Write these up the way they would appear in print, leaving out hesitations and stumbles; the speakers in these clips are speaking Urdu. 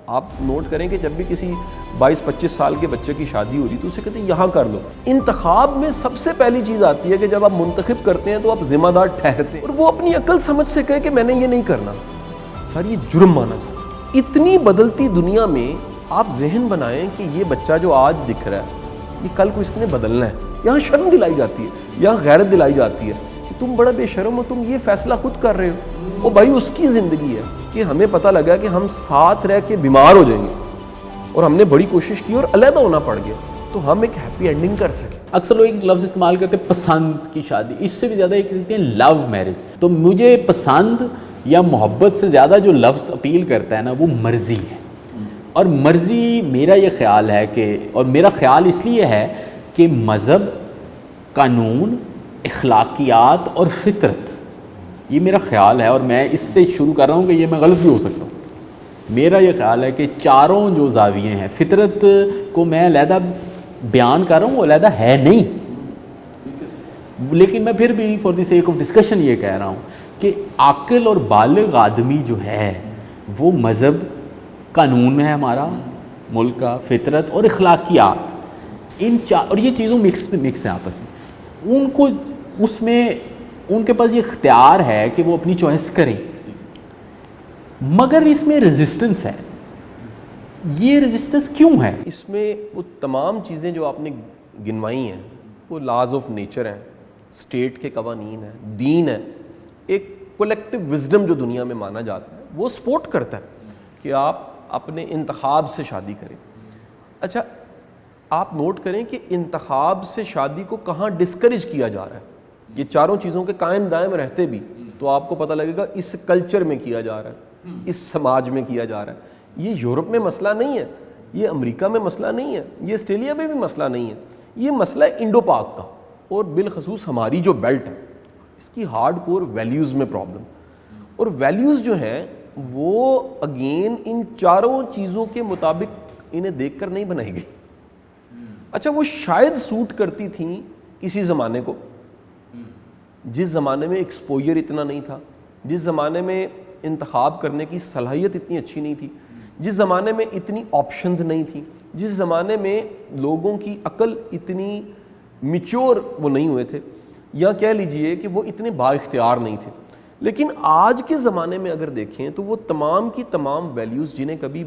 آپ نوٹ کریں کہ جب بھی کسی 22-25 سال کے بچے کی شادی ہو رہی تو اسے کہتے ہیں یہاں کر لو. انتخاب میں سب سے پہلی چیز آتی ہے کہ جب آپ منتخب کرتے ہیں تو آپ ذمہ دار ٹھہرتے ہیں, اور وہ اپنی عقل سمجھ سے کہے کہ میں نے یہ نہیں کرنا, سر یہ جرم مانا جاتا ہے. اتنی بدلتی دنیا میں آپ ذہن بنائیں کہ یہ بچہ جو آج دکھ رہا ہے یہ کل کو اس نے بدلنا ہے. یہاں شرم دلائی جاتی ہے, یہاں غیرت دلائی جاتی ہے کہ تم بڑا بے شرم ہو, تم یہ فیصلہ خود کر رہے ہو. وہ بھائی اس کی زندگی ہے کہ ہمیں پتہ لگا کہ ہم ساتھ رہ کے بیمار ہو جائیں گے اور ہم نے بڑی کوشش کی اور علیحدہ ہونا پڑ گیا تو ہم ایک ہیپی اینڈنگ کر سکیں. اکثر لوگ ایک لفظ استعمال کرتے ہیں پسند کی شادی, اس سے بھی زیادہ ایک کہتے ہیں لو میرج. تو مجھے پسند یا محبت سے زیادہ جو لفظ اپیل کرتا ہے نا وہ مرضی ہے. اور مرضی میرا یہ خیال ہے کہ, اور میرا خیال اس لیے ہے کہ مذہب, قانون, اخلاقیات اور فطرت, یہ میرا خیال ہے, اور میں اس سے شروع کر رہا ہوں کہ یہ میں غلط بھی ہو سکتا ہوں. میرا یہ خیال ہے کہ چاروں جو زاویے ہیں, فطرت کو میں علیحدہ بیان کر رہا ہوں, وہ علیحدہ ہے نہیں, لیکن میں پھر بھی for the sake of discussion یہ کہہ رہا ہوں کہ عاقل اور بالغ آدمی جو ہے وہ مذہب, قانون ہے ہمارا ملک کا, فطرت اور اخلاقیات, ان اور یہ چیزوں مکس ہیں آپس میں. ان کو اس میں ان کے پاس یہ اختیار ہے کہ وہ اپنی چوائس کریں, مگر اس میں ریزسٹنس ہے. یہ ریزسٹنس کیوں ہے؟ اس میں وہ تمام چیزیں جو آپ نے گنوائی ہیں وہ لاز آف نیچر ہیں, اسٹیٹ کے قوانین ہیں, دین ہے, ایک کولیکٹیو وزڈم جو دنیا میں مانا جاتا ہے وہ سپورٹ کرتا ہے کہ آپ اپنے انتخاب سے شادی کریں. اچھا آپ نوٹ کریں کہ انتخاب سے شادی کو کہاں ڈسکریج کیا جا رہا ہے. یہ چاروں چیزوں کے قائم دائم رہتے بھی تو آپ کو پتہ لگے گا اس کلچر میں کیا جا رہا ہے, اس سماج میں کیا جا رہا ہے. یہ یورپ میں مسئلہ نہیں ہے, یہ امریکہ میں مسئلہ نہیں ہے, یہ آسٹریلیا میں بھی مسئلہ نہیں ہے. یہ مسئلہ ہے انڈو پاک کا, اور بالخصوص ہماری جو بیلٹ ہے اس کی ہارڈ کور ویلیوز میں پرابلم. اور ویلیوز جو ہیں وہ اگین ان چاروں چیزوں کے مطابق انہیں دیکھ کر نہیں بنائی گئی. اچھا وہ شاید سوٹ کرتی تھیں کسی زمانے کو, جس زمانے میں ایکسپوجر اتنا نہیں تھا, جس زمانے میں انتخاب کرنے کی صلاحیت اتنی اچھی نہیں تھی, جس زمانے میں اتنی آپشنز نہیں تھیں, جس زمانے میں لوگوں کی عقل اتنی میچور وہ نہیں ہوئے تھے, یا کہہ لیجئے کہ وہ اتنے با اختیار نہیں تھے. لیکن آج کے زمانے میں اگر دیکھیں تو وہ تمام کی تمام ویلیوز جنہیں کبھی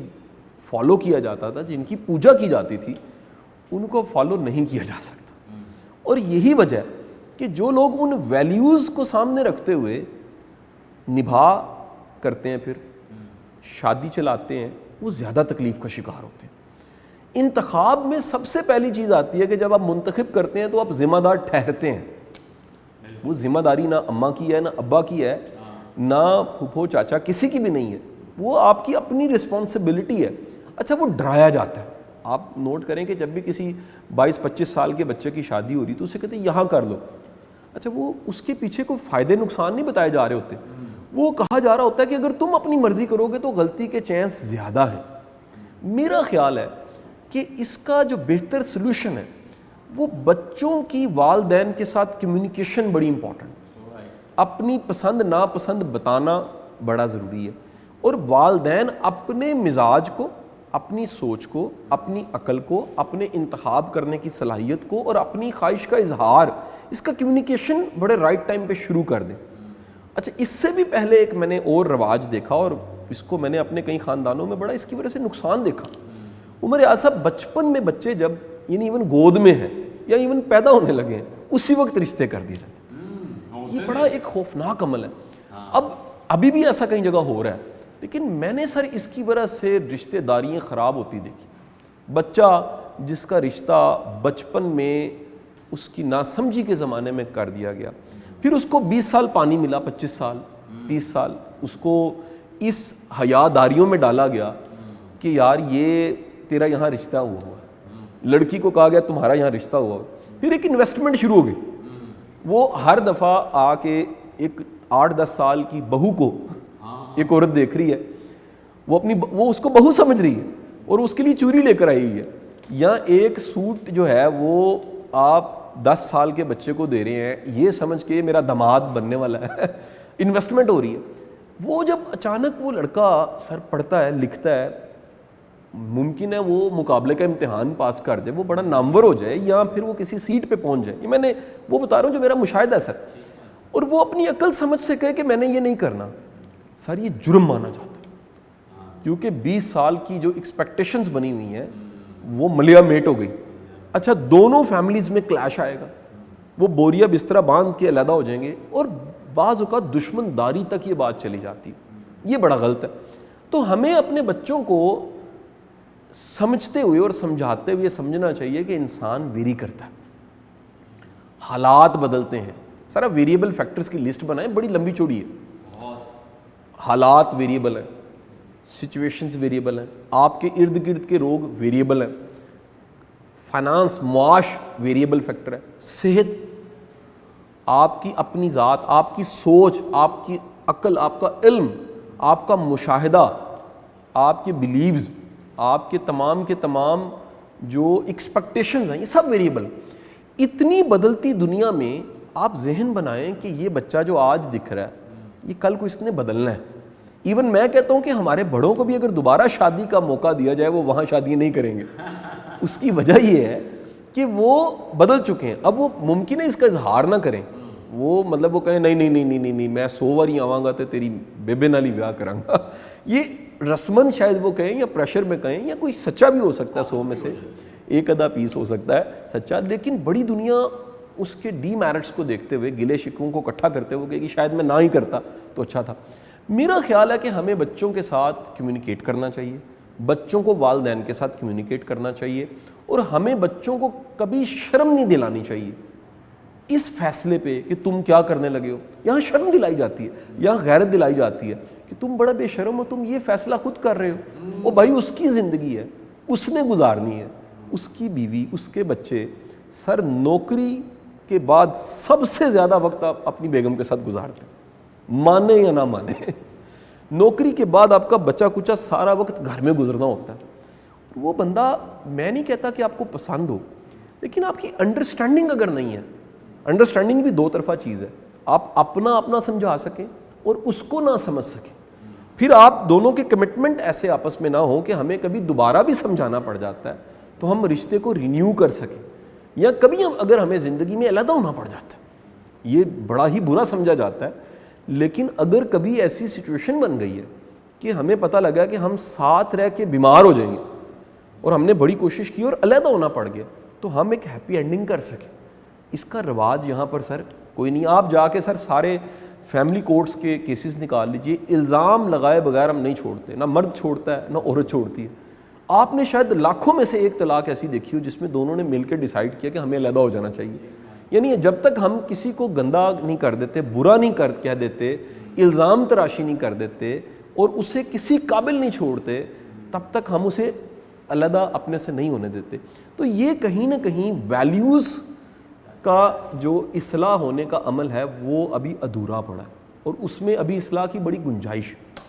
فالو کیا جاتا تھا, جن کی پوجا کی جاتی تھی, ان کو فالو نہیں کیا جا سکتا. اور یہی وجہ ہے کہ جو لوگ ان ویلیوز کو سامنے رکھتے ہوئے نبھا کرتے ہیں, پھر شادی چلاتے ہیں, وہ زیادہ تکلیف کا شکار ہوتے ہیں. انتخاب میں سب سے پہلی چیز آتی ہے کہ جب آپ منتخب کرتے ہیں تو آپ ذمہ دار ٹھہرتے ہیں. وہ ذمہ داری نہ اماں کی ہے, نہ ابا کی ہے, نہ پھوپھو چاچا کسی کی بھی نہیں ہے, وہ آپ کی اپنی رسپانسبلٹی ہے. اچھا وہ ڈرایا جاتا ہے. آپ نوٹ کریں کہ جب بھی کسی 22-25 سال کے بچے کی شادی ہو رہی تو اسے کہتے ہیں یہاں کر لو. اچھا وہ اس کے پیچھے کوئی فائدے نقصان نہیں بتائے جا رہے ہوتے, وہ کہا جا رہا ہوتا ہے کہ اگر تم اپنی مرضی کرو گے تو غلطی کے چانس زیادہ ہیں. میرا خیال ہے کہ اس کا جو بہتر سلوشن ہے وہ بچوں کی والدین کے ساتھ کمیونیکیشن بڑی امپورٹنٹ. اپنی پسند ناپسند بتانا بڑا ضروری ہے, اور والدین اپنے مزاج کو, اپنی سوچ کو, اپنی عقل کو, اپنے انتخاب کرنے کی صلاحیت کو اور اپنی خواہش کا اظہار, اس کا کمیونیکیشن بڑے رائٹ ٹائم پہ شروع کر دیں. اچھا اس سے بھی پہلے ایک میں نے اور رواج دیکھا, اور اس کو میں نے اپنے کئی خاندانوں میں بڑا اس کی وجہ سے نقصان دیکھا. عمر ایسا بچپن میں بچے جب یعنی ایون گود میں ہیں یا ایون پیدا ہونے لگے ہیں اسی وقت رشتے کر دیے جاتے ہیں. یہ بڑا ایک خوفناک عمل ہے. ابھی بھی ایسا کئی جگہ ہو رہا ہے, لیکن میں نے سر اس کی وجہ سے رشتہ داریاں خراب ہوتی دیکھی. بچہ جس کا رشتہ بچپن میں اس کی ناسمجھی کے زمانے میں کر دیا گیا, پھر اس کو 20 سال پانی ملا, 25 سال 30 سال اس کو اس حیا داریوں میں ڈالا گیا کہ یار یہ تیرا یہاں رشتہ ہوا ہے, لڑکی کو کہا گیا تمہارا یہاں رشتہ ہوا ہے. پھر ایک انویسٹمنٹ شروع ہو گئی. وہ ہر دفعہ آ کے ایک 8-10 سال کی بہو کو ایک عورت دیکھ رہی ہے, وہ اس کو بہو سمجھ رہی ہے اور اس کے لیے چوری لے کر آئی ہوئی ہے, یا ایک سوٹ جو ہے وہ آپ 10 سال کے بچے کو دے رہے ہیں یہ سمجھ کے میرا داماد بننے والا ہے, انویسٹمنٹ ہو رہی ہے. وہ جب اچانک وہ لڑکا سر پڑھتا ہے, لکھتا ہے, ممکن ہے وہ مقابلے کا امتحان پاس کر جائے, وہ بڑا نامور ہو جائے, یا پھر وہ کسی سیٹ پہ پہنچ جائے. یہ میں نے وہ بتا رہا ہوں جو میرا مشاہدہ ہے سر, اور وہ اپنی عقل سمجھ سے کہے کہ میں نے یہ نہیں کرنا, سر یہ جرم مانا جاتا ہے, کیونکہ 20 سال کی جو ایکسپیکٹیشنز بنی ہوئی ہیں وہ ملیا میٹ ہو گئی. اچھا دونوں فیملیز میں کلیش آئے گا, وہ بوریا بسترا باندھ کے علیحدہ ہو جائیں گے, اور بعض اوقات دشمن داری تک یہ بات چلی جاتی ہے. یہ بڑا غلط ہے. تو ہمیں اپنے بچوں کو سمجھتے ہوئے اور سمجھاتے ہوئے سمجھنا چاہیے کہ انسان ویری کرتا ہے, حالات بدلتے ہیں. سر آپ ویریبل فیکٹرز کی لسٹ بنائیں, بڑی لمبی چوڑی ہے. حالات ویریبل ہیں, سچویشنز ویریبل ہیں, آپ کے ارد گرد کے لوگ ویریبل ہیں, فائنانس معاش ویریبل فیکٹر ہے, صحت, آپ کی اپنی ذات, آپ کی سوچ, آپ کی عقل, آپ کا علم, آپ کا مشاہدہ, آپ کے بلیوز, آپ کے تمام جو ایکسپیکٹیشنز ہیں, یہ سب ویریبل. اتنی بدلتی دنیا میں آپ ذہن بنائیں کہ یہ بچہ جو آج دکھ رہا ہے یہ کل کو اس نے بدلنا ہے. ایون میں کہتا ہوں کہ ہمارے بڑوں کو بھی اگر دوبارہ شادی کا موقع دیا جائے وہ وہاں شادی نہیں کریں گے. اس کی وجہ یہ ہے کہ وہ بدل چکے ہیں. اب وہ ممکن ہے اس کا اظہار نہ کریں, وہ مطلب وہ کہیں نہیں میں 100 واری آواں گا تو تیری بیبے نال ہی بیاہ کراں گا. یہ رسمن شاید وہ کہیں یا پریشر میں کہیں, یا کوئی سچا بھی ہو سکتا ہے, 100 میں سے ایک آدھا پیس ہو سکتا ہے سچا, لیکن بڑی دنیا اس کے ڈی میرٹس کو دیکھتے ہوئے, گلے شکووں کو اکٹھا کرتے ہوئے کہ شاید میں نہ ہی کرتا تو اچھا تھا. میرا خیال ہے کہ ہمیں بچوں کے ساتھ کمیونیکیٹ کرنا چاہیے, بچوں کو والدین کے ساتھ کمیونیکیٹ کرنا چاہیے, اور ہمیں بچوں کو کبھی شرم نہیں دلانی چاہیے اس فیصلے پہ کہ تم کیا کرنے لگے ہو. یہاں شرم دلائی جاتی ہے, یہاں غیرت دلائی جاتی ہے کہ تم بڑا بے شرم ہو, تم یہ فیصلہ خود کر رہے ہو. وہ بھائی اس کی زندگی ہے, اس نے گزارنی ہے, اس کی بیوی, اس کے بچے. سر نوکری کے بعد سب سے زیادہ وقت آپ اپنی بیگم کے ساتھ گزارتے ہیں, مانے یا نہ مانے. نوکری کے بعد آپ کا بچہ کچا سارا وقت گھر میں گزرنا ہوتا ہے. وہ بندہ, میں نہیں کہتا کہ آپ کو پسند ہو, لیکن آپ کی انڈرسٹینڈنگ اگر نہیں ہے, انڈرسٹینڈنگ بھی 2 طرفہ چیز ہے, آپ اپنا سمجھا سکیں اور اس کو نہ سمجھ سکیں, پھر آپ دونوں کے کمٹمنٹ ایسے آپس میں نہ ہو کہ ہمیں کبھی دوبارہ بھی سمجھانا پڑ جاتا ہے تو ہم رشتے کو رینیو کر سکیں, یا کبھی اگر ہمیں زندگی میں علیحدہ ہونا پڑ جاتا ہے. یہ بڑا ہی برا سمجھا جاتا ہے, لیکن اگر کبھی ایسی سچویشن بن گئی ہے کہ ہمیں پتہ لگا کہ ہم ساتھ رہ کے بیمار ہو جائیں گے اور ہم نے بڑی کوشش کی اور علیحدہ ہونا پڑ گیا, تو ہم ایک ہیپی اینڈنگ کر سکیں. اس کا رواج یہاں پر سر کوئی نہیں. آپ جا کے سر سارے فیملی کورٹس کے کیسز نکال لیجئے, الزام لگائے بغیر ہم نہیں چھوڑتے, نہ مرد چھوڑتا ہے نہ عورت چھوڑتی ہے. آپ نے شاید لاکھوں میں سے ایک طلاق ایسی دیکھی ہو جس میں دونوں نے مل کے ڈیسائیڈ کیا کہ ہمیں علیحدہ ہو جانا چاہیے. یعنی جب تک ہم کسی کو گندا نہیں کر دیتے, برا نہیں کہہ دیتے, الزام تراشی نہیں کر دیتے اور اسے کسی قابل نہیں چھوڑتے, تب تک ہم اسے علیحدہ اپنے سے نہیں ہونے دیتے. تو یہ کہیں نہ کہیں ویلیوز کا جو اصلاح ہونے کا عمل ہے وہ ابھی ادھورا پڑا ہے, اور اس میں ابھی اصلاح کی بڑی گنجائش ہے.